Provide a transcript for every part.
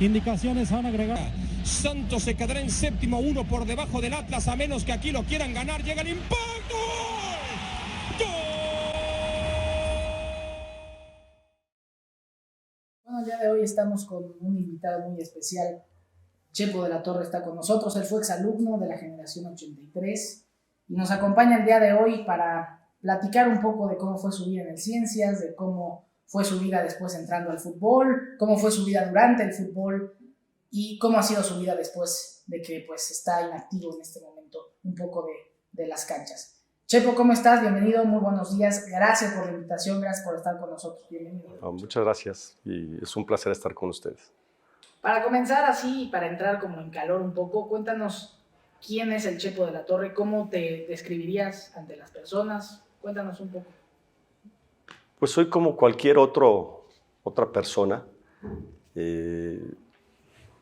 Indicaciones han agregado. Santos se quedará en séptimo, 1 por debajo del Atlas, a menos que aquí lo quieran ganar. Llega el impacto. ¡Gol! Bueno, el día de hoy estamos con un invitado muy especial. Chepo de la Torre está con nosotros. Él fue exalumno de la generación 83 y nos acompaña el día de hoy para platicar un poco de cómo fue su vida en el Ciencias, de cómo fue su vida después entrando al fútbol, cómo fue su vida durante el fútbol y cómo ha sido su vida después de que pues está inactivo en este momento un poco de las canchas. Chepo, ¿cómo estás? Bienvenido, muy buenos días. Gracias por la invitación, gracias por estar con nosotros. Bienvenido. Muchas gracias y es un placer estar con ustedes. Para comenzar así, para entrar como en calor un poco, cuéntanos quién es el Chepo de la Torre, cómo te describirías ante las personas, cuéntanos un poco. Pues soy como cualquier otra persona.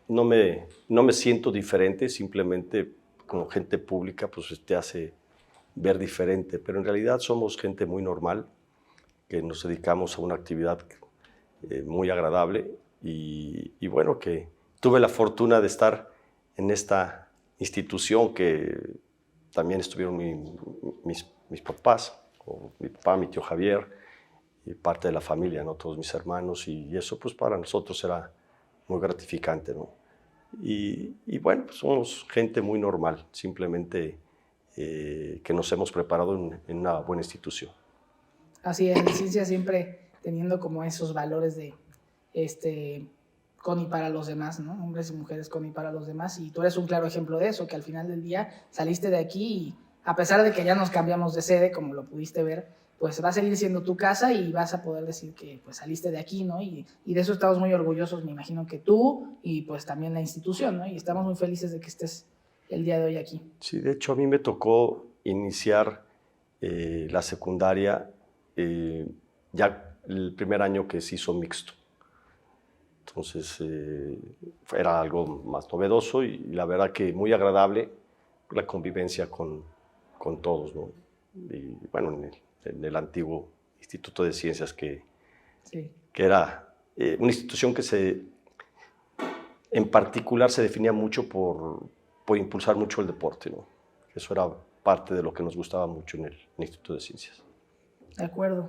No me siento diferente, simplemente como gente pública pues te hace ver diferente, pero en realidad somos gente muy normal, que nos dedicamos a una actividad muy agradable y bueno, que tuve la fortuna de estar en esta institución que también estuvieron mis papás, o mi papá, mi tío Javier, y parte de la familia, ¿no? Todos mis hermanos, y eso pues para nosotros era muy gratificante, ¿no? Y bueno, pues somos gente muy normal, simplemente que nos hemos preparado en una buena institución. Así es, en ciencia siempre teniendo como esos valores de con y para los demás, ¿no? Hombres y mujeres con y para los demás, y tú eres un claro ejemplo de eso, que al final del día saliste de aquí y a pesar de que ya nos cambiamos de sede, como lo pudiste ver, pues va a seguir siendo tu casa y vas a poder decir que pues saliste de aquí, ¿no? Y de eso estamos muy orgullosos, me imagino que tú y pues también la institución, ¿no? Y estamos muy felices de que estés el día de hoy aquí. Sí, de hecho a mí me tocó iniciar la secundaria ya el primer año que se hizo mixto. Entonces era algo más novedoso y la verdad que muy agradable la convivencia con todos, ¿no? Y bueno, en el antiguo Instituto de Ciencias que era una institución que en particular se definía mucho por impulsar mucho el deporte, ¿no? Eso era parte de lo que nos gustaba mucho en el Instituto de Ciencias. De acuerdo.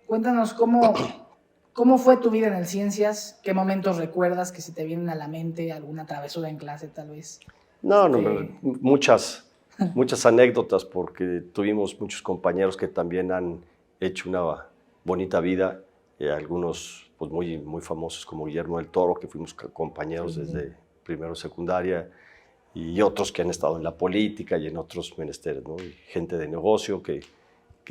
Cuéntanos cómo fue tu vida en el Ciencias, qué momentos recuerdas que se te vienen a la mente, alguna travesura en clase tal vez. No, muchas anécdotas porque tuvimos muchos compañeros que también han hecho una bonita vida, algunos pues muy, muy famosos como Guillermo del Toro, que fuimos compañeros desde primero secundaria, y otros que han estado en la política y en otros menesteres, ¿no? Y gente de negocio que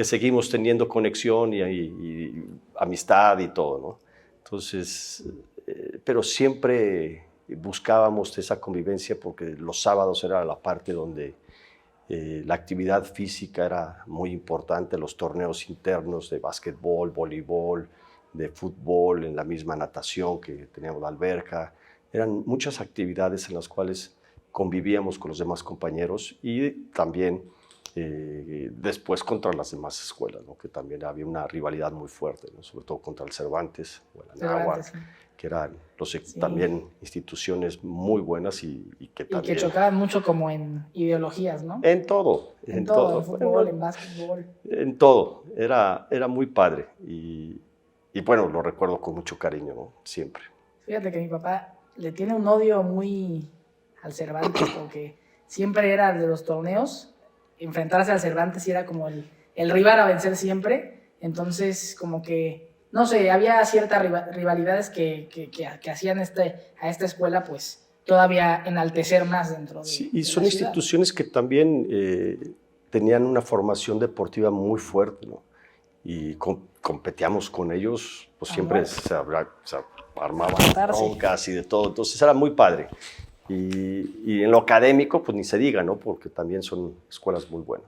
seguimos teniendo conexión y amistad y todo, ¿no? Entonces, pero siempre buscábamos esa convivencia porque los sábados era la parte donde la actividad física era muy importante, los torneos internos de básquetbol, voleibol, de fútbol, en la misma natación que teníamos la alberca. Eran muchas actividades en las cuales convivíamos con los demás compañeros y también después contra las demás escuelas, ¿no? Que también había una rivalidad muy fuerte, ¿no? Sobre todo contra el Cervantes o el Anáhuac, que eran también instituciones muy buenas y que también... Y que chocaban mucho como en ideologías, ¿no? En todo. En fútbol, en básquetbol. En todo. Era muy padre y bueno, lo recuerdo con mucho cariño, ¿no? Siempre. Fíjate que mi papá le tiene un odio muy al Cervantes porque siempre era de los torneos, enfrentarse al Cervantes y era como el rival a vencer siempre. Entonces, como que, no sé, había ciertas rivalidades que hacían a esta escuela, pues, todavía enaltecer más dentro de Sí, y son la ciudad. instituciones que también tenían una formación deportiva muy fuerte, ¿no? Y competíamos con ellos, pues siempre se armaban broncas y de todo. Entonces era muy padre. Y en lo académico, pues ni se diga, ¿no? Porque también son escuelas muy buenas.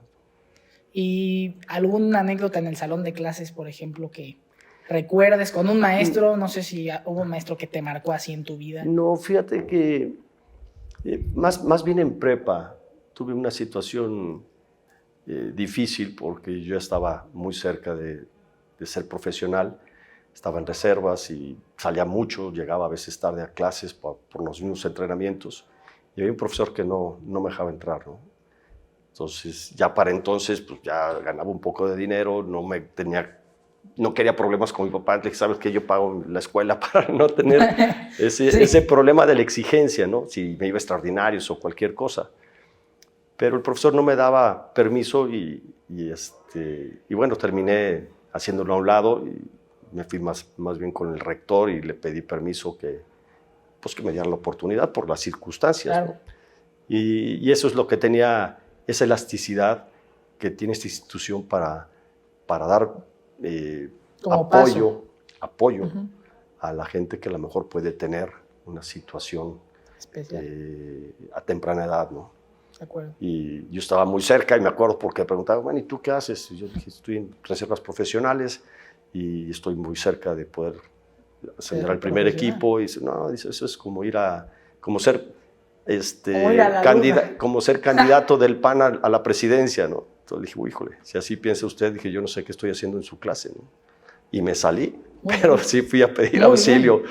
¿Y alguna anécdota en el salón de clases, por ejemplo, que recuerdes con un maestro? No sé si hubo un maestro que te marcó así en tu vida. No, fíjate que más bien en prepa tuve una situación difícil porque yo estaba muy cerca de ser profesional, estaba en reservas y salía mucho, llegaba a veces tarde a clases por los mismos entrenamientos. Y había un profesor que no me dejaba entrar, ¿no? Entonces, ya para entonces, pues ya ganaba un poco de dinero, no quería problemas con mi papá. Le dije, ¿sabes qué? Yo pago la escuela para no tener ese problema de la exigencia, ¿no? Si me iba a extraordinarios o cualquier cosa. Pero el profesor no me daba permiso y bueno, terminé haciéndolo a un lado y me fui más bien con el rector y le pedí permiso que me dieran la oportunidad por las circunstancias. Claro. ¿No? Y eso es lo que tenía, esa elasticidad que tiene esta institución para dar apoyo a la gente que a lo mejor puede tener una situación especial a temprana edad, ¿no? De acuerdo. Y yo estaba muy cerca y me acuerdo porque preguntaba, bueno, ¿y tú qué haces? Y yo dije, estoy en reservas profesionales y estoy muy cerca de poder ascender al primer equipo. Y dice, no, dice, eso es como ser candidato del PAN a la presidencia, ¿no? Entonces dije, híjole, si así piensa usted, dije, yo no sé qué estoy haciendo en su clase, ¿no? Y me salí, pero sí fui a pedir auxilio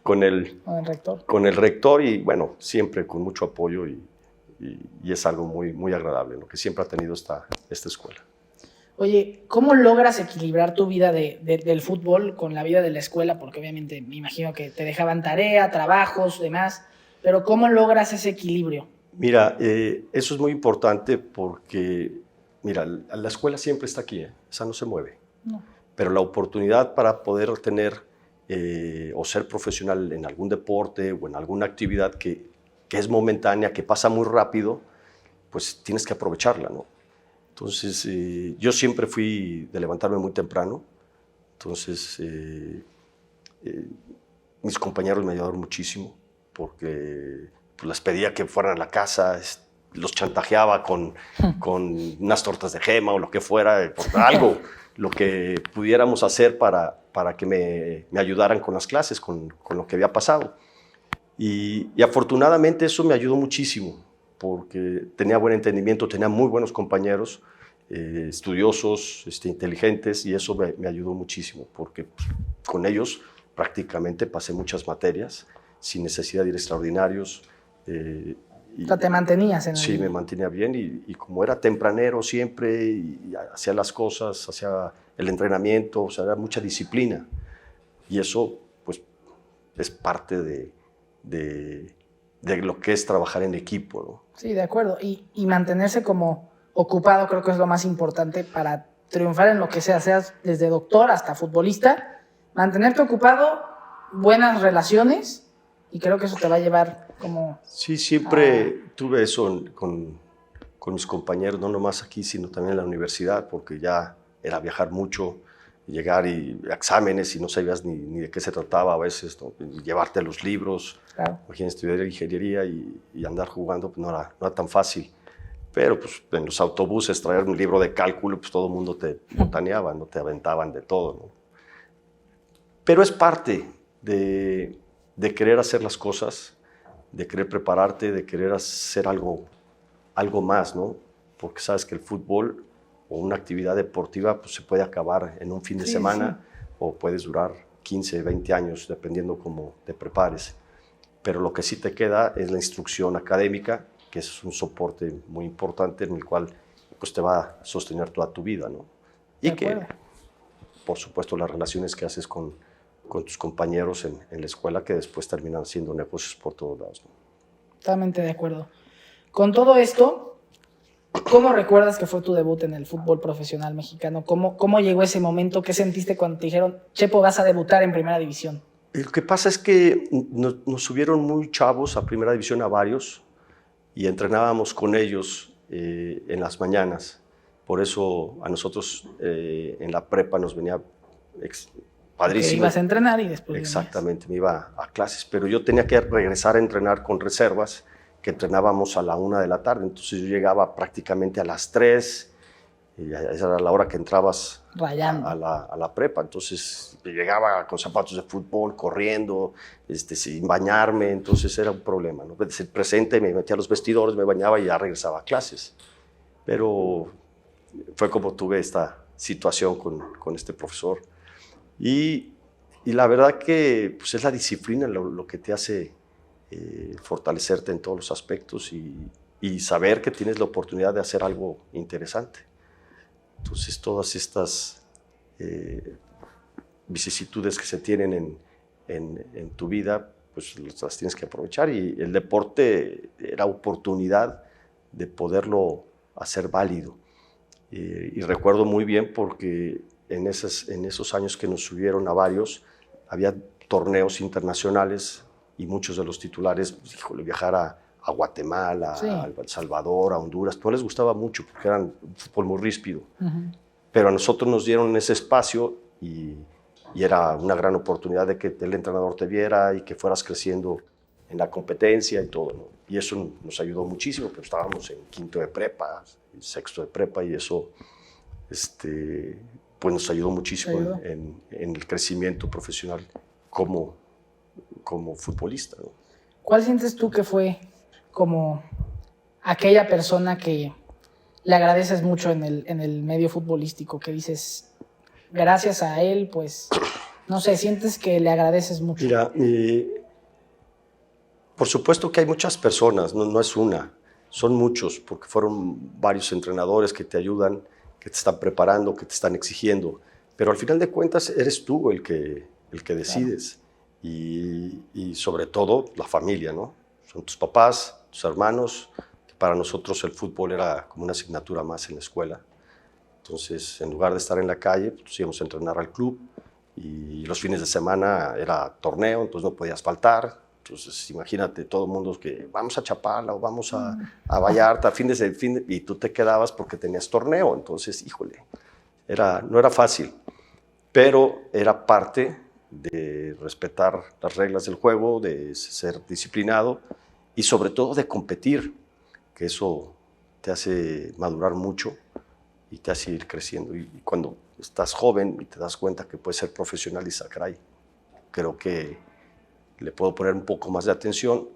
con el rector y bueno, siempre con mucho apoyo y es algo muy, muy agradable, ¿no? Que siempre ha tenido esta escuela. Oye, ¿cómo logras equilibrar tu vida del fútbol con la vida de la escuela? Porque obviamente me imagino que te dejaban tarea, trabajos, demás, pero ¿cómo logras ese equilibrio? Mira, eso es muy importante porque, mira, la escuela siempre está aquí, esa no se mueve. No. Pero la oportunidad para poder tener o ser profesional en algún deporte o en alguna actividad que es momentánea, que pasa muy rápido, pues tienes que aprovecharla, ¿no? Entonces, yo siempre fui de levantarme muy temprano, entonces mis compañeros me ayudaron muchísimo porque pues, les pedía que fueran a la casa, los chantajeaba con unas tortas de gema o lo que fuera, algo, lo que pudiéramos hacer para que me ayudaran con las clases, con lo que había pasado. Y afortunadamente eso me ayudó muchísimo porque tenía buen entendimiento, tenía muy buenos compañeros, estudiosos, inteligentes, y eso me ayudó muchísimo porque pues, con ellos prácticamente pasé muchas materias sin necesidad de ir a extraordinarios. O sea, te mantenías en el... Sí, me mantenía bien y como era tempranero siempre y hacía las cosas, hacía el entrenamiento, o sea, era mucha disciplina y eso pues es parte de lo que es trabajar en equipo, ¿no? Sí, de acuerdo. Y mantenerse como ocupado creo que es lo más importante para triunfar en lo que sea, seas desde doctor hasta futbolista. Mantenerte ocupado, buenas relaciones, y creo que eso te va a llevar como... Sí, siempre tuve eso con mis compañeros, no nomás aquí, sino también en la universidad, porque ya era viajar mucho, llegar y exámenes y no sabías ni de qué se trataba a veces, ¿no? Y llevarte los libros, claro. Imagínate estudiar ingeniería y andar jugando, pues no era tan fácil. Pero pues en los autobuses traer un libro de cálculo, pues todo el mundo te botaneaba, ¿no? Te aventaban de todo, ¿no? Pero es parte de querer hacer las cosas, de querer prepararte, de querer hacer algo más, ¿no? Porque sabes que el fútbol o una actividad deportiva pues, se puede acabar en un fin de semana o puedes durar 15, 20 años, dependiendo cómo te prepares. Pero lo que sí te queda es la instrucción académica, que es un soporte muy importante en el cual pues, te va a sostener toda tu vida, ¿no? Y que, por supuesto, las relaciones que haces con tus compañeros en la escuela, que después terminan siendo negocios por todos lados, ¿no? Totalmente de acuerdo. Con todo esto, ¿cómo recuerdas que fue tu debut en el fútbol profesional mexicano? ¿Cómo llegó ese momento? ¿Qué sentiste cuando te dijeron, Chepo, vas a debutar en Primera División? Lo que pasa es que nos subieron muy chavos a Primera División a varios y entrenábamos con ellos en las mañanas. Por eso a nosotros en la prepa nos venía padrísimo. Que ibas a entrenar y después... Exactamente, me iba a clases, pero yo tenía que regresar a entrenar con reservas, que entrenábamos a la 1 de la tarde, entonces yo llegaba prácticamente a las 3, y esa era la hora que entrabas a la prepa, entonces llegaba con zapatos de fútbol, corriendo, sin bañarme, entonces era un problema, ¿no? Desde el presente me metía a los vestidores, me bañaba y ya regresaba a clases, pero fue como tuve esta situación con este profesor. Y y la verdad que pues, es la disciplina lo que te hace fortalecerte en todos los aspectos y saber que tienes la oportunidad de hacer algo interesante. Entonces, todas estas vicisitudes que se tienen en tu vida, pues las tienes que aprovechar, y el deporte era oportunidad de poderlo hacer válido. Y recuerdo muy bien porque en esos años que nos subieron a varios, había torneos internacionales y muchos de los titulares, pues, híjole, viajar a Guatemala, Sí. a El Salvador, a Honduras, no les gustaba mucho porque eran un fútbol muy ríspido. Pero a nosotros nos dieron ese espacio y era una gran oportunidad de que el entrenador te viera y que fueras creciendo en la competencia y todo, ¿no? Y eso nos ayudó muchísimo, porque estábamos en quinto de prepa, sexto de prepa, y eso pues nos ayudó muchísimo en el crecimiento profesional como futbolista, ¿no? ¿Cuál sientes tú que fue como aquella persona que le agradeces mucho en el medio futbolístico, que dices, gracias a él, pues, no sé, sientes que le agradeces mucho? Mira, por supuesto que hay muchas personas, no es una, son muchos, porque fueron varios entrenadores que te ayudan, que te están preparando, que te están exigiendo, pero al final de cuentas eres tú el que decides. Claro. Y sobre todo la familia, ¿no? Son tus papás, tus hermanos, que para nosotros el fútbol era como una asignatura más en la escuela. Entonces, en lugar de estar en la calle, pues íbamos a entrenar al club, y los fines de semana era torneo, entonces no podías faltar. Entonces, imagínate, todo el mundo que vamos a Chapala o vamos a Vallarta, y tú te quedabas porque tenías torneo. Entonces, híjole, no era fácil, pero era parte de respetar las reglas del juego, de ser disciplinado y sobre todo de competir, que eso te hace madurar mucho y te hace ir creciendo. Y cuando estás joven y te das cuenta que puedes ser profesional, y caray, creo que le puedo poner un poco más de atención,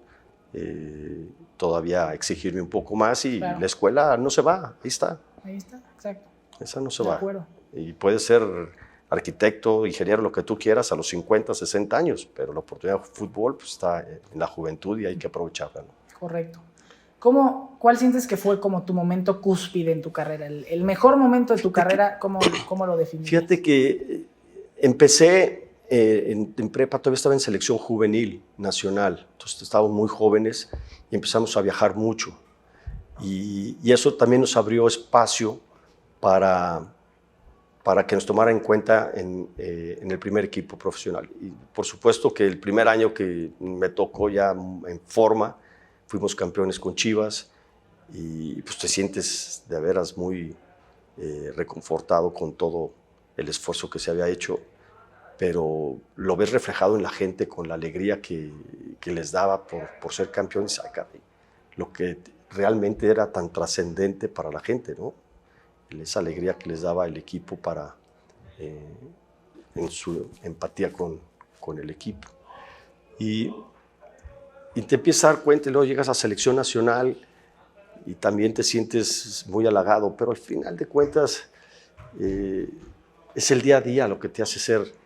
todavía exigirme un poco más, y claro, la escuela no se va, ahí está. Ahí está, exacto. Esa no se de va. Acuerdo. Y puedes ser arquitecto, ingeniero, lo que tú quieras a los 50, 60 años, pero la oportunidad de fútbol pues, está en la juventud y hay que aprovecharla, ¿no? Correcto. ¿Cuál sientes que fue como tu momento cúspide en tu carrera? El mejor momento de tu carrera, ¿cómo lo definirías? Fíjate que empecé en prepa, todavía estaba en selección juvenil nacional, entonces estábamos muy jóvenes y empezamos a viajar mucho. Y eso también nos abrió espacio para que nos tomara en cuenta en el primer equipo profesional. Y por supuesto que el primer año que me tocó ya en forma, fuimos campeones con Chivas, y pues te sientes de veras muy reconfortado con todo el esfuerzo que se había hecho, pero lo ves reflejado en la gente con la alegría que les daba por ser campeones. Ay, caray, lo que realmente era tan trascendente para la gente, ¿no? Esa alegría que les daba el equipo en su empatía con el equipo. Y te empiezas a dar cuenta, y luego llegas a selección nacional y también te sientes muy halagado, pero al final de cuentas es el día a día lo que te hace ser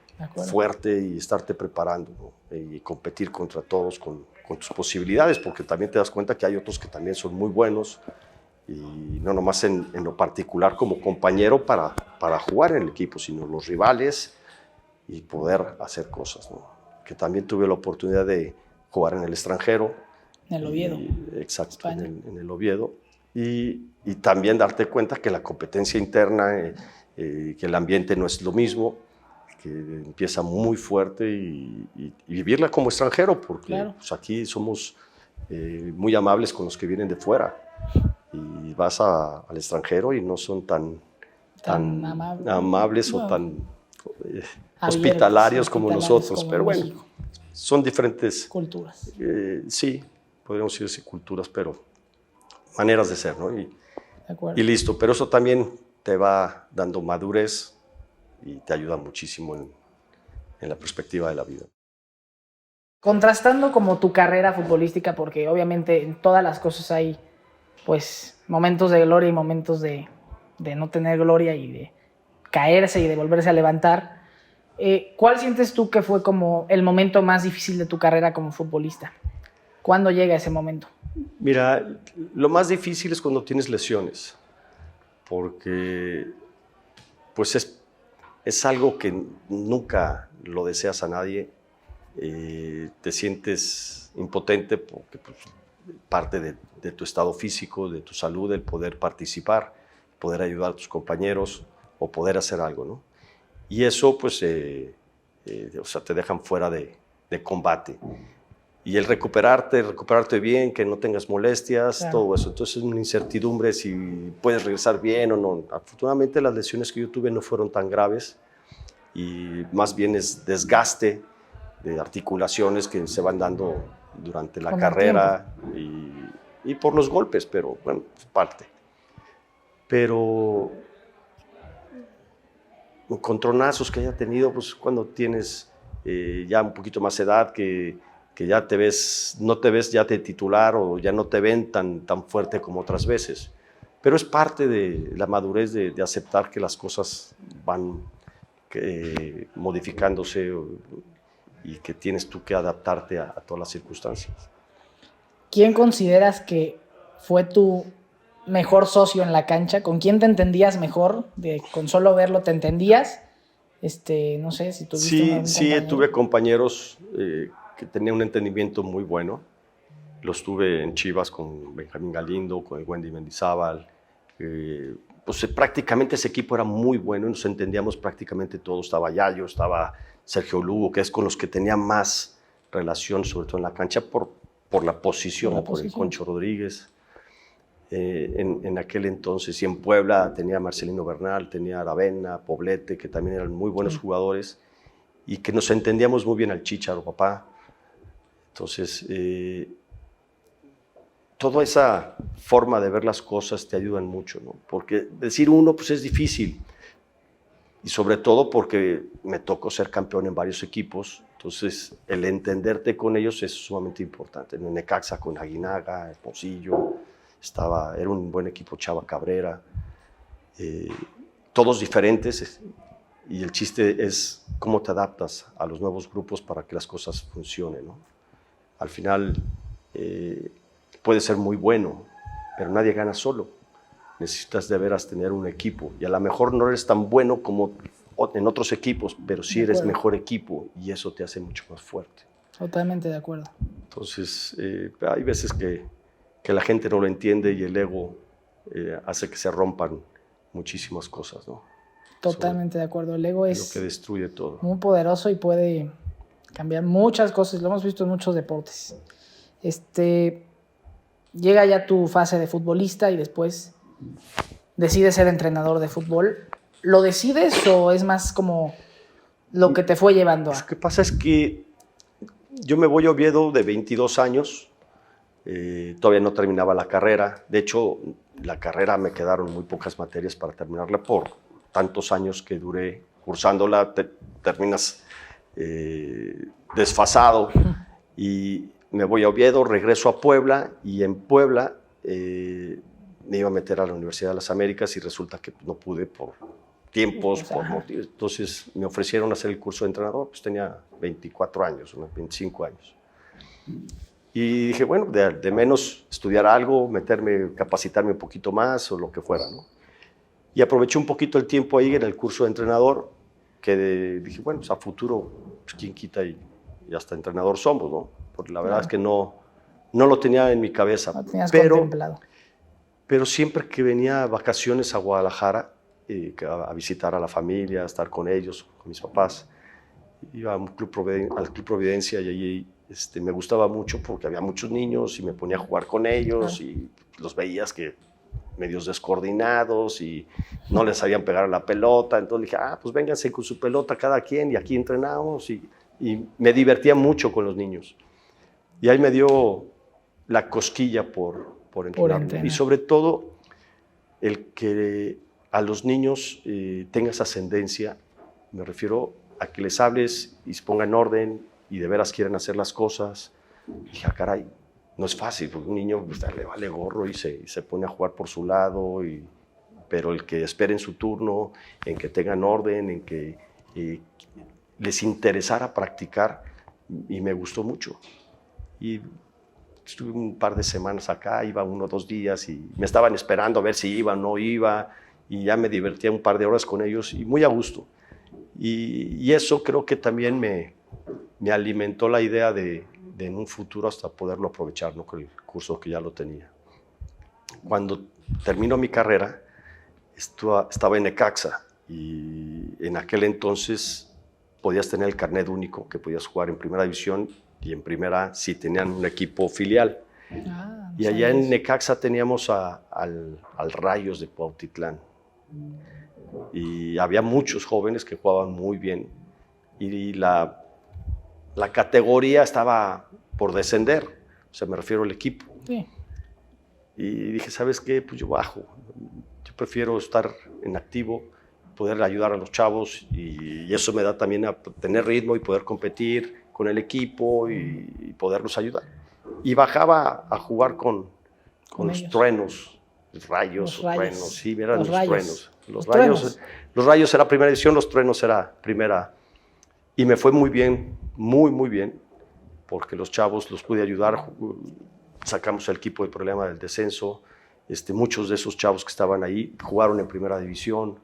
fuerte y estarte preparando, ¿no? Y competir contra todos con tus posibilidades, porque también te das cuenta que hay otros que también son muy buenos, y no nomás en lo particular como compañero para jugar en el equipo, sino los rivales y poder hacer cosas, ¿no? Que también tuve la oportunidad de jugar en el extranjero. En el Oviedo. Exacto, en el Oviedo. Y también darte cuenta que la competencia interna, que el ambiente no es lo mismo, que empieza muy fuerte, y vivirla como extranjero, porque claro, pues aquí somos muy amables con los que vienen de fuera. Y vas al extranjero y no son tan amables, no, o tan hospitalarios como nosotros, como pero bueno, México. Son diferentes culturas. Sí, podríamos decir culturas, pero maneras de ser, ¿no? Y listo, pero eso también te va dando madurez y te ayuda muchísimo en la perspectiva de la vida. Contrastando como tu carrera futbolística, porque obviamente en todas las cosas hay pues momentos de gloria y momentos de no tener gloria, y de caerse y de volverse a levantar. ¿Cuál sientes tú que fue como el momento más difícil de tu carrera como futbolista? ¿Cuándo llega ese momento? Mira, lo más difícil es cuando tienes lesiones, porque pues es algo que nunca lo deseas a nadie. Te sientes impotente porque pues, parte de tu estado físico, de tu salud, el poder participar, poder ayudar a tus compañeros o poder hacer algo, ¿no? Y eso pues o sea, te dejan fuera de combate. Y el recuperarte bien, que no tengas molestias, claro, todo eso. Entonces es una incertidumbre si puedes regresar bien o no. Afortunadamente las lesiones que yo tuve no fueron tan graves y más bien es desgaste de articulaciones que se van dando durante la carrera y por los golpes, pero bueno, es parte. Pero encontronazos que haya tenido, pues cuando tienes ya un poquito más edad, que ya te ves, no te ves ya de titular o ya no te ven tan fuerte como otras veces. Pero es parte de la madurez de aceptar que las cosas van modificándose y que tienes tú que adaptarte a todas las circunstancias. ¿Quién consideras que fue tu mejor socio en la cancha? ¿Con quién te entendías mejor? Con solo verlo te entendías. No sé si tuviste Sí, tuve compañeros que tenían un entendimiento muy bueno. Los tuve en Chivas con Benjamín Galindo, con el Wendy Mendizábal. Pues prácticamente ese equipo era muy bueno y nos entendíamos prácticamente todos. Estaba Yayo, estaba Sergio Lugo, que es con los que tenía más relación, sobre todo en la cancha, por la posición, por el Concho Rodríguez. En aquel entonces, y en Puebla tenía a Marcelino Bernal, tenía a Aravena, Poblete, que también eran muy buenos jugadores y que nos entendíamos muy bien al Chícharo, papá. Entonces, toda esa forma de ver las cosas te ayudan mucho, ¿no? Porque decir uno pues es difícil y sobre todo porque me tocó ser campeón en varios equipos, entonces el entenderte con ellos es sumamente importante. En Necaxa con Aguinaga, Hermosillo, era un buen equipo, Chava Cabrera, todos diferentes y el chiste es cómo te adaptas a los nuevos grupos para que las cosas funcionen, ¿no? Al final puede ser muy bueno, pero nadie gana solo. Necesitas de veras tener un equipo y a lo mejor no eres tan bueno como en otros equipos, pero sí eres mejor equipo y eso te hace mucho más fuerte. Totalmente de acuerdo. Entonces, hay veces que la gente no lo entiende y el ego hace que se rompan muchísimas cosas, ¿no? Totalmente de acuerdo. El ego es lo que destruye todo. Muy poderoso y puede cambiar muchas cosas. Lo hemos visto en muchos deportes. Llega ya tu fase de futbolista y después decides ser entrenador de fútbol. ¿Lo decides o es más como lo que te fue llevando a...? Lo que pasa es que yo me voy a Oviedo de 22 años. Todavía no terminaba la carrera. De hecho, la carrera me quedaron muy pocas materias para terminarla por tantos años que duré cursándola. Terminas desfasado y me voy a Oviedo, regreso a Puebla y en Puebla me iba a meter a la Universidad de las Américas y resulta que no pude por tiempos, por motivos. Entonces me ofrecieron hacer el curso de entrenador, pues tenía 24 años, unos 25 años. Y dije, bueno, de menos estudiar algo, capacitarme un poquito más o lo que fuera, ¿no? Y aproveché un poquito el tiempo ahí en el curso de entrenador, que dije, bueno, pues a futuro, pues quién quita y hasta entrenador somos, ¿no? Porque la verdad es que no lo tenía en mi cabeza. No tenías contemplado. Pero siempre que venía a vacaciones a Guadalajara, a visitar a la familia, a estar con ellos, con mis papás, iba al Club Providencia y allí me gustaba mucho porque había muchos niños y me ponía a jugar con ellos y los veías que medios descoordinados y no les sabían pegar a la pelota. Entonces dije, pues vénganse con su pelota cada quien y aquí entrenamos y me divertía mucho con los niños. Y ahí me dio la cosquilla por entrenar. Y sobre todo, el que a los niños tengas ascendencia, me refiero a que les hables y se pongan en orden y de veras quieren hacer las cosas. Y dije, caray, no es fácil, porque un niño pues, le vale gorro y se pone a jugar por su lado, pero el que esperen su turno, en que tengan orden, en que les interesara practicar y me gustó mucho. Y estuve un par de semanas acá, iba 1 o 2 días y me estaban esperando a ver si iba o no iba, y ya me divertía un par de horas con ellos y muy a gusto. Y eso creo que también me alimentó la idea de en un futuro hasta poderlo aprovechar, ¿no? Con el curso que ya lo tenía. Cuando terminó mi carrera, estaba en Necaxa y en aquel entonces podías tener el carnet único, que podías jugar en primera división y en primera si tenían un equipo filial. Y allá en Necaxa teníamos al Rayos de Cuautitlán. Y había muchos jóvenes que jugaban muy bien. Y la categoría estaba por descender, o sea, me refiero al equipo. Sí. Y dije, ¿sabes qué? Pues yo bajo. Yo prefiero estar en activo, poder ayudar a los chavos y eso me da también a tener ritmo y poder competir con el equipo y poderlos ayudar. Y bajaba a jugar con los ellos. Truenos, Rayos, Truenos, sí, eran los Truenos. Los Rayos era primera división, los Truenos era primera. Y me fue muy bien, muy bien, porque los chavos los pude ayudar, sacamos el equipo del problema del descenso. Muchos de esos chavos que estaban ahí jugaron en primera división.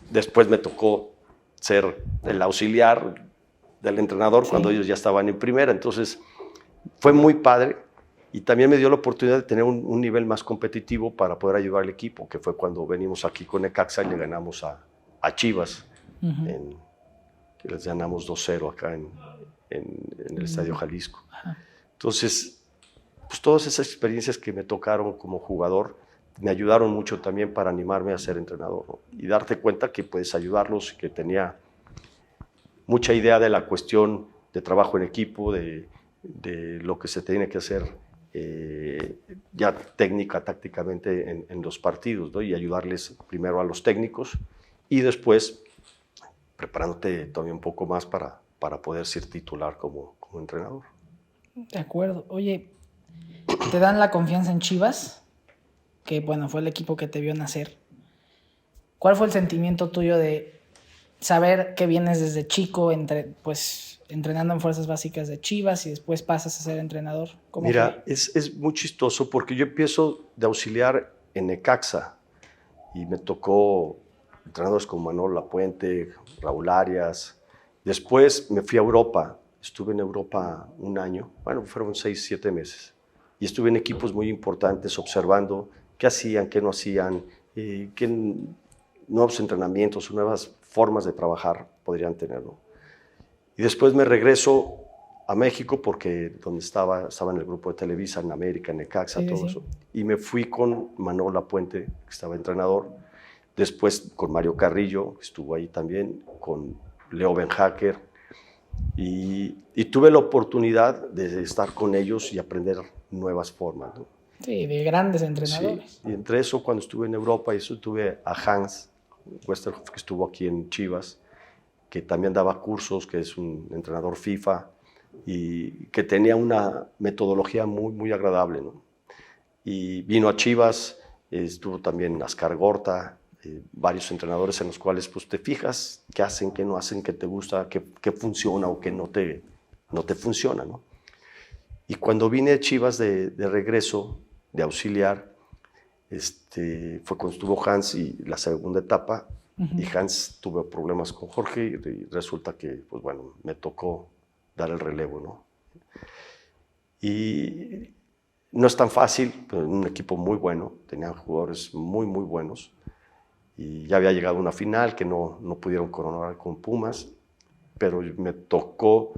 Después me tocó ser el auxiliar del entrenador, sí, cuando ellos ya estaban en primera. Entonces fue muy padre y también me dio la oportunidad de tener un nivel más competitivo para poder ayudar al equipo, que fue cuando venimos aquí con Necaxa y le ganamos a Chivas, que les ganamos 2-0 acá en el Estadio Jalisco. Entonces, pues todas esas experiencias que me tocaron como jugador me ayudaron mucho también para animarme a ser entrenador, ¿no? Y darte cuenta que puedes ayudarlos, que tenía mucha idea de la cuestión de trabajo en equipo, de lo que se tiene que hacer ya tácticamente en los partidos, ¿no? Y ayudarles primero a los técnicos y después preparándote todavía un poco más para poder ser titular como entrenador. De acuerdo. Oye, ¿te dan la confianza en Chivas? Que bueno, fue el equipo que te vio nacer. ¿Cuál fue el sentimiento tuyo de saber que vienes desde chico entrenando en fuerzas básicas de Chivas y después pasas a ser entrenador? Mira, es muy chistoso porque yo empiezo de auxiliar en Necaxa y me tocó entrenadores como Manolo Lapuente, Raúl Arias. Después me fui a Europa, estuve en Europa 1 año, bueno, fueron 6, 7 meses. Y estuve en equipos muy importantes observando qué hacían, qué no hacían, qué nuevos entrenamientos, nuevas formas de trabajar podrían tener, ¿no? Y después me regreso a México porque donde estaba en el grupo de Televisa, en América, en Necaxa, todo eso. Y me fui con Manolo Lapuente, que estaba entrenador. Después con Mario Carrillo, que estuvo ahí también, con Leo Benhacker. Y tuve la oportunidad de estar con ellos y aprender nuevas formas, ¿no? Sí, de grandes entrenadores. Sí. Y entre eso, cuando estuve en Europa, tuve a Hans Westerhoff, que estuvo aquí en Chivas, que también daba cursos, que es un entrenador FIFA, y que tenía una metodología muy, muy agradable, ¿no? Y vino a Chivas, estuvo también Ascar Gorta, varios entrenadores en los cuales pues, te fijas qué hacen, qué no hacen, qué te gusta, qué funciona o qué no te funciona, ¿no? Y cuando vine a Chivas de regreso, de auxiliar, fue cuando estuvo Hans y la segunda etapa, y Hans tuvo problemas con Jorge y resulta que, pues bueno, me tocó dar el relevo, ¿no? Y no es tan fácil, pero un equipo muy bueno, tenían jugadores muy, muy buenos, y ya había llegado a una final que no pudieron coronar con Pumas, pero me tocó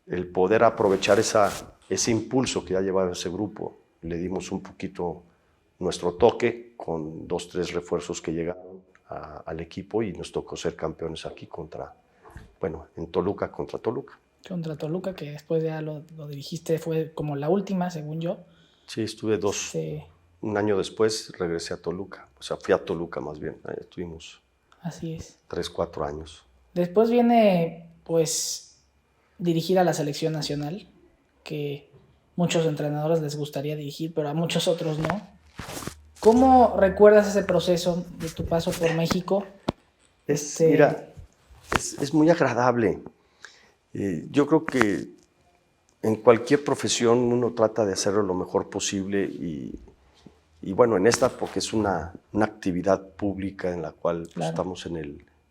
el poder aprovechar ese impulso que ya llevaba ese grupo. Le dimos un poquito nuestro toque con 2, 3 refuerzos que llegaron al equipo y nos tocó ser campeones aquí en Toluca, contra Toluca. Contra Toluca, que después ya lo dirigiste, fue como la última, según yo. Sí, estuve 2. Sí. Un año después regresé a Toluca, o sea, fui a Toluca más bien. Ahí estuvimos. Así es. 3, 4 años. Después viene, pues, dirigir a la selección nacional, que muchos entrenadores les gustaría dirigir, pero a muchos otros no. ¿Cómo recuerdas ese proceso de tu paso por México? Mira, Es muy agradable. Yo creo que en cualquier profesión uno trata de hacerlo lo mejor posible y bueno, en esta porque es una actividad pública en la cual pues, Claro. estamos en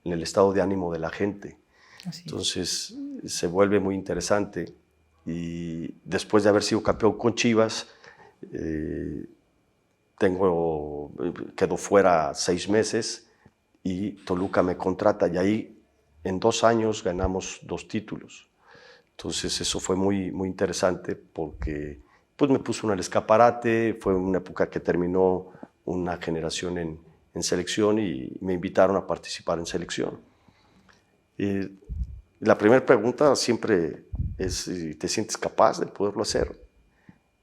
el estado de ánimo de la gente. Así es. Entonces se vuelve muy interesante y después de haber sido campeón con Chivas, quedo fuera 6 meses y Toluca me contrata y ahí en 2 años ganamos 2 títulos. Entonces eso fue muy, muy interesante porque pues, me puso en el escaparate, fue una época que terminó una generación en selección y me invitaron a participar en selección. La primera pregunta siempre es si te sientes capaz de poderlo hacer.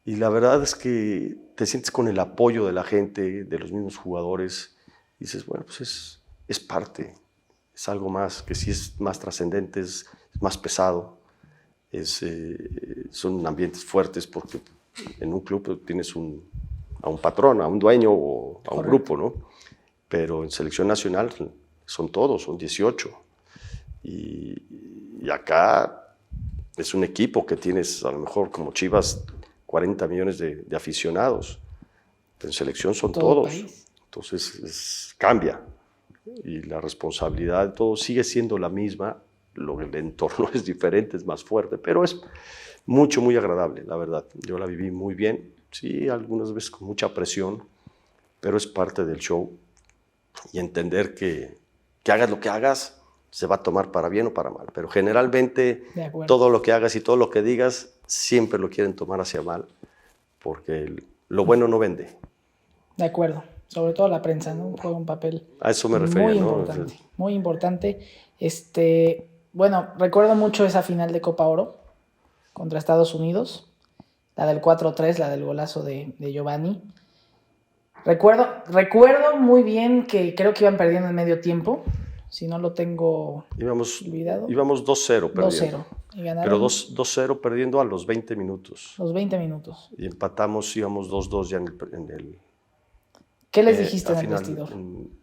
Y la verdad es que te sientes con el apoyo de la gente, de los mismos jugadores, y dices, bueno, pues es parte, es algo más, que sí es más trascendente, es más pesado, son ambientes fuertes porque en un club tienes a un patrón, a un dueño o a un grupo, ¿no? Pero en selección nacional son todos, son 18. Y acá es un equipo que tienes, a lo mejor como Chivas, 40 millones de aficionados. Pero en selección son todos. Entonces cambia. Y la responsabilidad de todo sigue siendo la misma. El entorno es diferente, es más fuerte, pero es muy agradable, la verdad. Yo la viví muy bien. Sí, algunas veces con mucha presión, pero es parte del show. Y entender que hagas lo que hagas, se va a tomar para bien o para mal. Pero generalmente todo lo que hagas y todo lo que digas, siempre lo quieren tomar hacia mal, porque lo bueno no vende. De acuerdo. Sobre todo la prensa, ¿no? Juega un papel a eso me refería, muy ¿no? importante, muy importante. Bueno, recuerdo mucho esa final de Copa Oro contra Estados Unidos, la del 4-3, la del golazo de Giovanni. Recuerdo muy bien que creo que iban perdiendo en medio tiempo, si no lo tengo olvidado. Íbamos 2-0 perdiendo. 2-0. Y ganaron, pero 2-0 perdiendo a los 20 minutos. Los 20 minutos. Y empatamos, íbamos 2-2 ya en el ¿Qué les dijiste en el vestidor?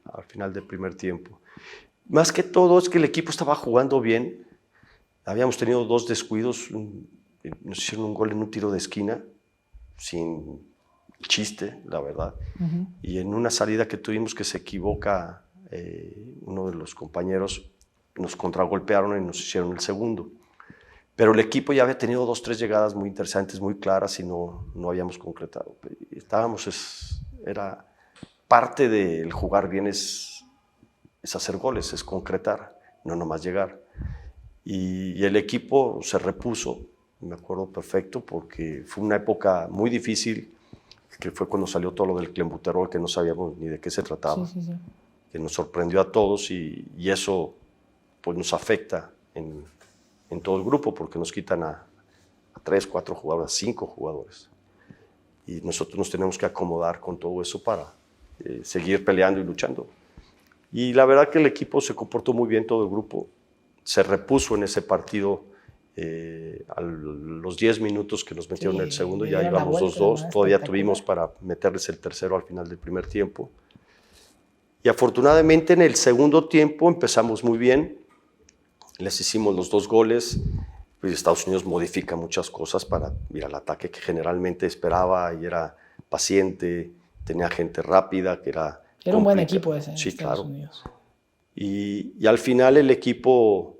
Al final del primer tiempo. Más que todo es que el equipo estaba jugando bien. Habíamos tenido 2 descuidos. Nos hicieron un gol en un tiro de esquina, sin chiste, la verdad. Uh-huh. Y en una salida que tuvimos que se equivoca uno de los compañeros, nos contragolpearon y nos hicieron el segundo. Pero el equipo ya había tenido 2 o 3 llegadas muy interesantes, muy claras y no habíamos concretado. Era parte del jugar bien es hacer goles, es concretar, no nomás llegar. Y el equipo se repuso, me acuerdo perfecto, porque fue una época muy difícil, que fue cuando salió todo lo del clenbuterol, que no sabíamos ni de qué se trataba, sí. Que nos sorprendió a todos y eso pues, nos afecta en todo el grupo, porque nos quitan a 3, 4 jugadores, a 5 jugadores. Y nosotros nos tenemos que acomodar con todo eso para seguir peleando y luchando. Y la verdad que el equipo se comportó muy bien, todo el grupo. Se repuso en ese partido a los 10 minutos que nos metieron en el segundo, ya íbamos 2-2, todavía tuvimos para meterles el tercero al final del primer tiempo. Y afortunadamente en el segundo tiempo empezamos muy bien, les hicimos los 2 goles, pues Estados Unidos modifica muchas cosas para ir al ataque que generalmente esperaba y era paciente, tenía gente rápida, que era un buen equipo ese, sí, Estados claro. Unidos. Y al final el equipo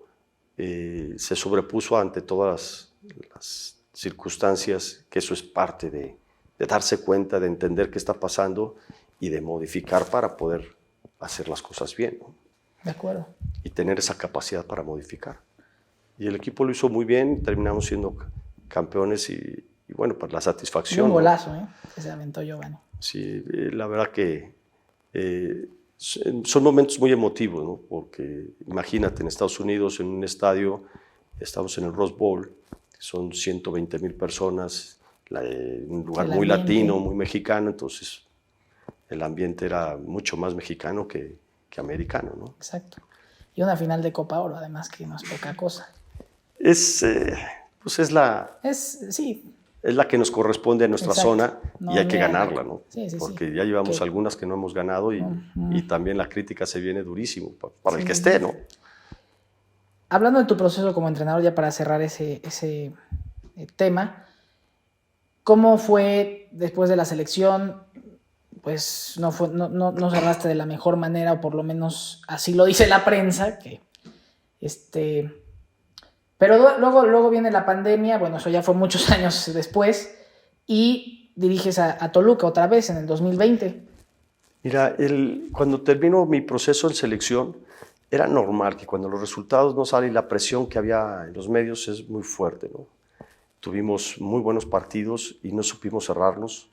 se sobrepuso ante todas las circunstancias, que eso es parte de darse cuenta, de entender qué está pasando y de modificar para poder hacer las cosas bien, ¿no? De acuerdo. Y tener esa capacidad para modificar. Y el equipo lo hizo muy bien, terminamos siendo campeones y bueno, pues la satisfacción. Un golazo, ¿no? Que se aventó Giovanni. Sí, la verdad que son momentos muy emotivos, ¿no? Porque imagínate, en Estados Unidos, en un estadio, estamos en el Rose Bowl, son 120,000 personas, un lugar muy latino, muy mexicano, entonces el ambiente era mucho más mexicano que americano, ¿no? Exacto. Y una final de Copa Oro, además, que no es poca cosa. Pues es la que nos corresponde a nuestra zona y hay que ganarla, ¿no? Sí, porque ya llevamos algunas que no hemos ganado y también la crítica se viene durísimo para el que esté, ¿no? hablando de tu proceso como entrenador, ya para cerrar ese tema, ¿cómo fue después de la selección? Pues no cerraste de la mejor manera, o por lo menos así lo dice la prensa, pero luego viene la pandemia, bueno, eso ya fue muchos años después, y diriges a Toluca otra vez en el 2020. Mira, cuando terminó mi proceso en selección, era normal que cuando los resultados no salen, la presión que había en los medios es muy fuerte, ¿no? Tuvimos muy buenos partidos y no supimos cerrarlos.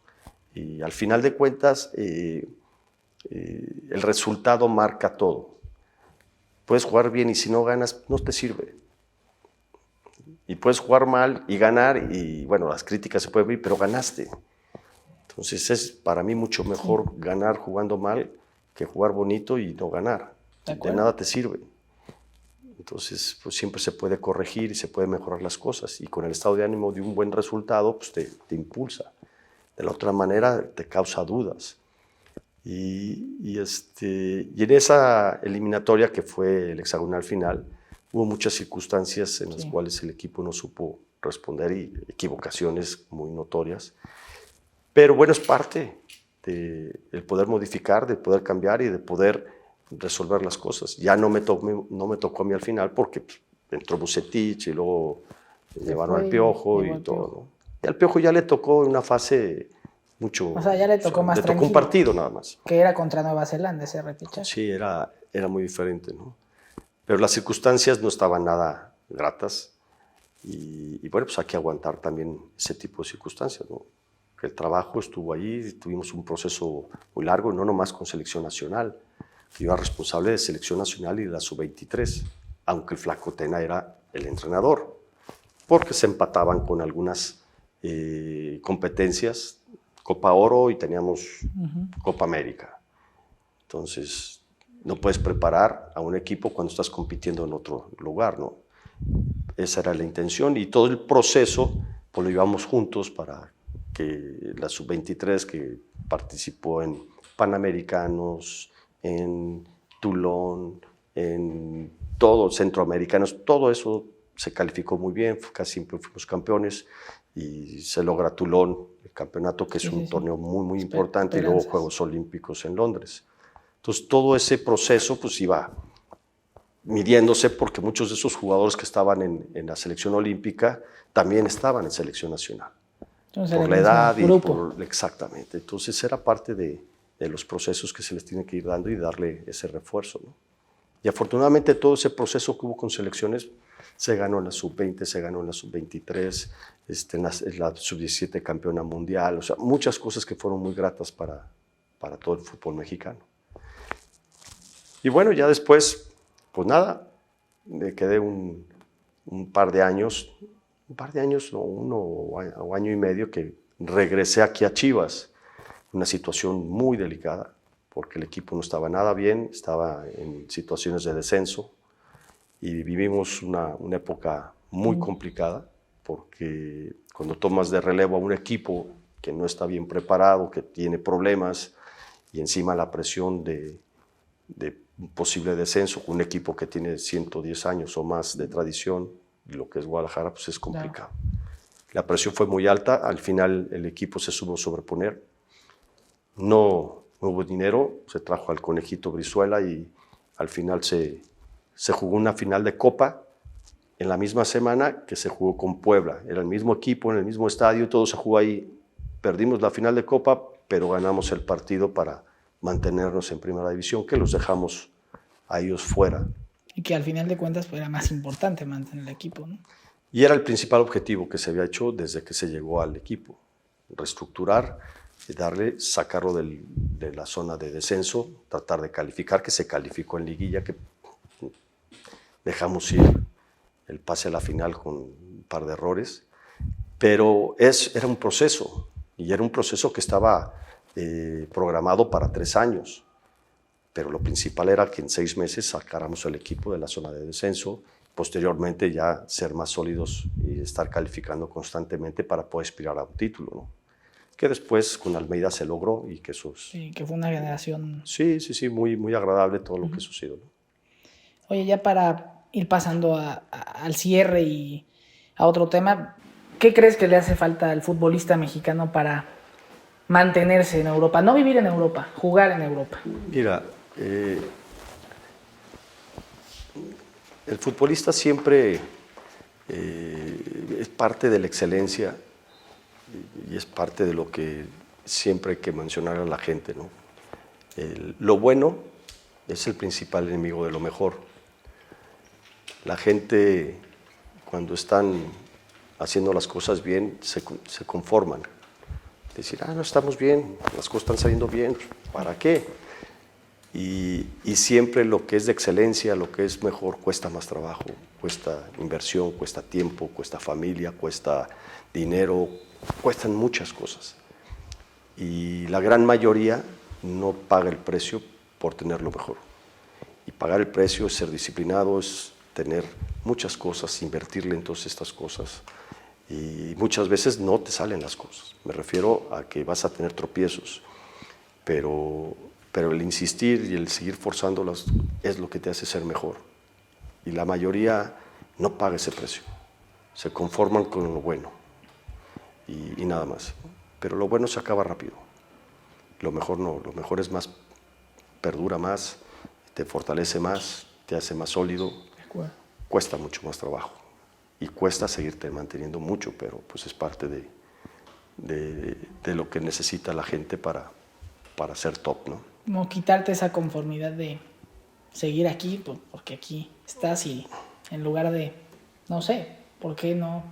Y al final de cuentas, el resultado marca todo. Puedes jugar bien y si no ganas, no te sirve. Y puedes jugar mal y ganar, y bueno, las críticas se pueden ver, pero ganaste. Entonces es para mí mucho mejor ganar jugando mal que jugar bonito y no ganar. De nada te sirve. Entonces, pues siempre se puede corregir y se puede mejorar las cosas. Y con el estado de ánimo de un buen resultado, pues te impulsa. De la otra manera, te causa dudas. Y en esa eliminatoria, que fue el hexagonal final, hubo muchas circunstancias en las cuales el equipo no supo responder y equivocaciones muy notorias. Pero bueno, es parte del poder modificar, de poder cambiar y de poder resolver las cosas. Ya no me tocó a mí al final porque pues, entró Vucetich y luego llevaron al Piojo y todo, ¿no? Y al Piojo ya le tocó una fase mucho... O sea, ya le tocó más tranquilo. Le tocó un partido nada más. Que era contra Nueva Zelanda ese repechaje. Sí, era muy diferente, ¿no? Pero las circunstancias no estaban nada gratas y bueno, pues hay que aguantar también ese tipo de circunstancias, ¿no? El trabajo estuvo ahí, tuvimos un proceso muy largo, no nomás con selección nacional. Yo era responsable de selección nacional y de la sub-23, aunque el Flaco Tena era el entrenador, porque se empataban con algunas competencias, Copa Oro y teníamos Copa América. Entonces, no puedes preparar a un equipo cuando estás compitiendo en otro lugar, ¿no? Esa era la intención y todo el proceso pues, lo llevamos juntos para que la sub-23 que participó en Panamericanos, en Toulon, en todos centroamericanos, todo eso se calificó muy bien, casi siempre fuimos campeones y se logra Toulon, el campeonato que es un torneo muy importante y luego Juegos Olímpicos en Londres. Entonces todo ese proceso pues iba midiéndose porque muchos de esos jugadores que estaban en la selección olímpica también estaban en selección nacional. Entonces, por la edad y por... Exactamente. Entonces era parte de los procesos que se les tiene que ir dando y darle ese refuerzo, ¿no? Y afortunadamente todo ese proceso que hubo con selecciones se ganó en la sub-20, se ganó en la sub-23, en la sub-17 campeona mundial, o sea, muchas cosas que fueron muy gratas para todo el fútbol mexicano. Y bueno, ya después, pues nada, me quedé un par de años, no, uno o año y medio que regresé aquí a Chivas, una situación muy delicada, porque el equipo no estaba nada bien, estaba en situaciones de descenso y vivimos una época muy complicada, porque cuando tomas de relevo a un equipo que no está bien preparado, que tiene problemas y encima la presión de un posible descenso con un equipo que tiene 110 años o más de tradición, lo que es Guadalajara, pues es complicado. La presión fue muy alta, al final el equipo se supo sobreponer, no hubo dinero, se trajo al Conejito Brizuela y al final se jugó una final de Copa en la misma semana que se jugó con Puebla. Era el mismo equipo, en el mismo estadio, todo se jugó ahí. Perdimos la final de Copa, pero ganamos el partido para mantenernos en Primera División, que los dejamos a ellos fuera. Y que al final de cuentas pues, era más importante mantener el equipo, ¿no? Y era el principal objetivo que se había hecho desde que se llegó al equipo. Reestructurar, sacarlo de la zona de descenso, tratar de calificar, que se calificó en liguilla, que dejamos ir el pase a la final con un par de errores, pero era un proceso, y era un proceso que estaba programado para 3 años, pero lo principal era que en 6 meses sacáramos el equipo de la zona de descenso, posteriormente ya ser más sólidos y estar calificando constantemente para poder aspirar a un título, ¿no? Que después con Almeida se logró y que eso es... Sí, que fue una generación... Sí, muy agradable todo lo que sucedió, ¿no? Oye, ya para ir pasando al cierre y a otro tema, ¿qué crees que le hace falta al futbolista mexicano para mantenerse en Europa? No vivir en Europa, jugar en Europa. Mira, el futbolista siempre es parte de la excelencia y es parte de lo que siempre hay que mencionar a la gente, ¿no? Lo bueno es el principal enemigo de lo mejor. La gente, cuando están haciendo las cosas bien, se conforman. Decir, no estamos bien, las cosas están saliendo bien, ¿para qué? Y siempre lo que es de excelencia, lo que es mejor, cuesta más trabajo, cuesta inversión, cuesta tiempo, cuesta familia, cuesta dinero, cuestan muchas cosas. Y la gran mayoría no paga el precio por tener lo mejor. Y pagar el precio es ser disciplinado, es tener muchas cosas, invertirle en todas estas cosas. Y muchas veces no te salen las cosas. Me refiero a que vas a tener tropiezos, pero el insistir y el seguir forzándolas es lo que te hace ser mejor. Y la mayoría no paga ese precio. Se conforman con lo bueno y nada más. Pero lo bueno se acaba rápido. Lo mejor no, lo mejor es más, perdura más, te fortalece más, te hace más sólido. Cuesta mucho más trabajo y cuesta seguirte manteniendo mucho, pero pues es parte de lo que necesita la gente para ser top, ¿no? Como quitarte esa conformidad de seguir aquí, porque aquí estás, y en lugar de, no sé, ¿por qué no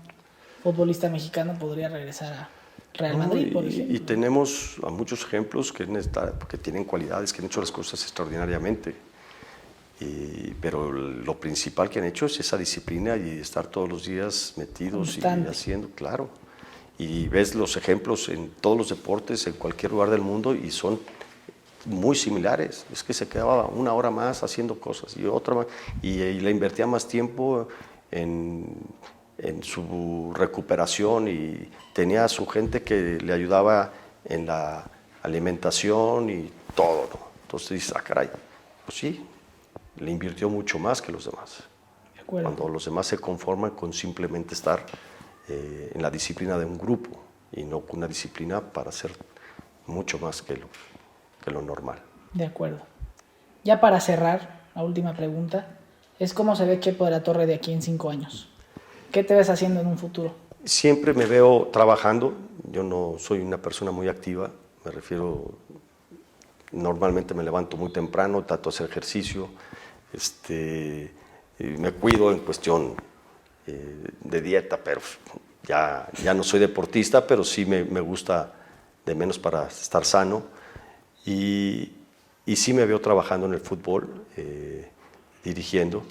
futbolista mexicano podría regresar a Real Madrid, por ejemplo? Y tenemos a muchos ejemplos que tienen cualidades, que han hecho las cosas extraordinariamente. Pero lo principal que han hecho es esa disciplina y estar todos los días metidos constante. Y haciendo, claro. Y ves los ejemplos en todos los deportes, en cualquier lugar del mundo, y son muy similares. Es que se quedaba una hora más haciendo cosas y otra más, y le invertía más tiempo en su recuperación, y tenía a su gente que le ayudaba en la alimentación y todo, ¿no? Entonces dices, caray, pues sí, le invirtió mucho más que los demás. De acuerdo. Cuando los demás se conforman con simplemente estar en la disciplina de un grupo y no con una disciplina para hacer mucho más que lo normal. De acuerdo. Ya para cerrar, la última pregunta es: ¿cómo se ve Chepo de la Torre de aquí en 5 años? ¿Qué te ves haciendo en un futuro? Siempre me veo trabajando. Yo no soy una persona muy activa, me refiero, normalmente me levanto muy temprano, trato de hacer ejercicio, me cuido en cuestión de dieta, pero ya no soy deportista, pero sí me gusta de menos para estar sano, y sí me veo trabajando en el fútbol, dirigiendo.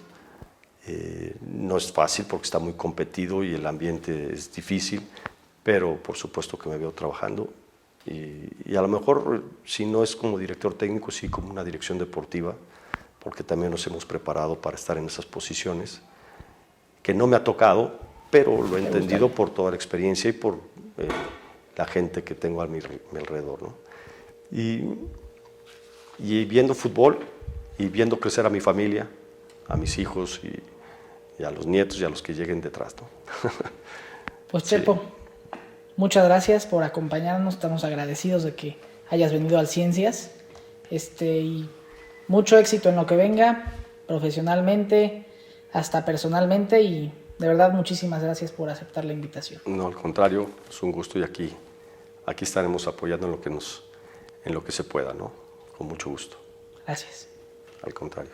No es fácil porque está muy competido y el ambiente es difícil, pero por supuesto que me veo trabajando, y a lo mejor, si no es como director técnico, sí como una dirección deportiva, porque también nos hemos preparado para estar en esas posiciones, que no me ha tocado, pero lo he entendido por toda la experiencia y por la gente que tengo a mi alrededor, ¿no? Y viendo fútbol y viendo crecer a mi familia, a mis hijos y a los nietos y a los que lleguen detrás, ¿no? Pues Chepo, muchas gracias por acompañarnos, estamos agradecidos de que hayas venido al Ciencias, y mucho éxito en lo que venga, profesionalmente, hasta personalmente, y de verdad muchísimas gracias por aceptar la invitación. No, al contrario, es un gusto, y aquí estaremos apoyando en lo que se pueda, ¿no? Con mucho gusto. Gracias. Al contrario.